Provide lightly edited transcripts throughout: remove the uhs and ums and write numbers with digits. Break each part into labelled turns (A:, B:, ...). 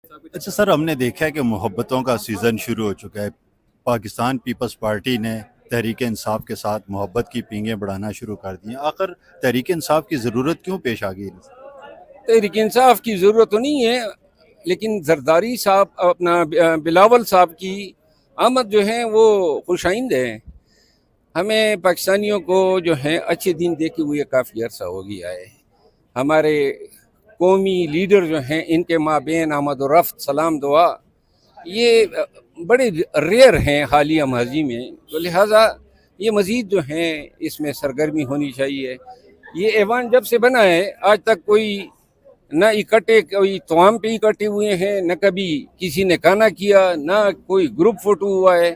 A: अच्छा सर, हमने देखा है कि मोहब्बतों का सीज़न शुरू हो चुका है। पाकिस्तान पीपल्स पार्टी ने तहरीक इंसाफ के साथ मोहब्बत की पींगें बढ़ाना शुरू कर दी हैं। आखिर तहरीक इंसाफ की ज़रूरत क्यों पेश आ गई?
B: तहरीक इंसाफ की ज़रूरत तो नहीं है, लेकिन जरदारी साहब अपना बिलावल साहब की आमद जो है वो खुशाइंद है। हमें पाकिस्तानियों को जो है अच्छे दिन देखे हुए काफ़ी अरसा हो गया है। हमारे कौमी लीडर जो हैं इनके माबेन आमद और रफ्त सलाम दुआ ये बड़े रेयर हैं हालिया माजी में, तो लिहाजा ये मज़ीद जो हैं इसमें सरगर्मी होनी चाहिए। ये ऐवान जब से बना है आज तक कोई न इकट्ठे कोई तमाम पे इकट्ठे हुए हैं, न कभी किसी ने खाना किया, न कोई ग्रुप फोटो हुआ है,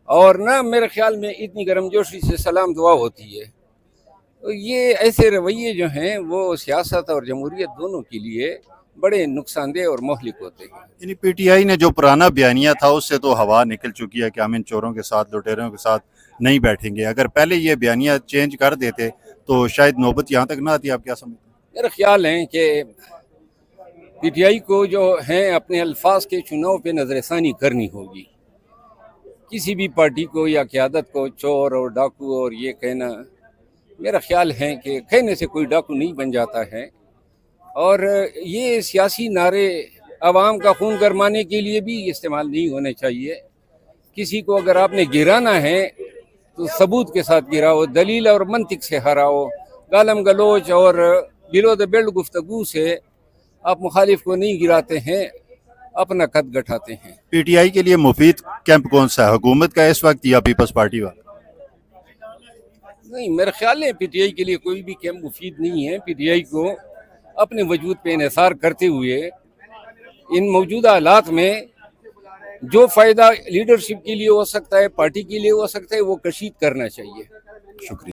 B: और ना मेरे ख्याल में इतनी गर्मजोशी से सलाम दुआ होती है। तो ये ऐसे रवैये जो हैं वो सियासत और जमहूरियत दोनों के लिए बड़े नुकसानदेह और मोहलिक होते हैं।
A: यानी पीटीआई ने जो पुराना बयानिया था उससे तो हवा निकल चुकी है कि हम इन चोरों के साथ, लुटेरों के साथ नहीं बैठेंगे। अगर पहले ये बयानिया चेंज कर देते तो शायद नौबत यहाँ तक ना आती। आप क्या समझते हैं?
B: मेरा ख्याल है कि पीटीआई को जो है अपने अल्फाज के चुनाव पे नजरसानी करनी होगी। किसी भी पार्टी को या क़यादत को चोर और डाकू और ये कहना, मेरा ख्याल है कि कहने से कोई डाकू नहीं बन जाता है। और ये सियासी नारे आवाम का खून गरमाने के लिए भी इस्तेमाल नहीं होने चाहिए। किसी को अगर आपने गिराना है तो सबूत के साथ गिराओ, दलील और मंतिक से हराओ। गालम गलोच और बिलो द बेल्ट गुफ्तगू से आप मुखालिफ को नहीं गिराते हैं, अपना कद गठाते हैं।
A: पीटीआई के लिए मुफीद कैंप कौन सा है, हुकूमत का इस वक्त या पीपल्स पार्टी वाला?
B: नहीं, मेरा ख्याल है पीटीआई के लिए कोई भी कैंप मुफीद नहीं है। पीटीआई को अपने वजूद पे इन्हिसार करते हुए इन मौजूदा हालात में जो फ़ायदा लीडरशिप के लिए हो सकता है, पार्टी के लिए हो सकता है, वो कशीद करना चाहिए।
A: शुक्रिया।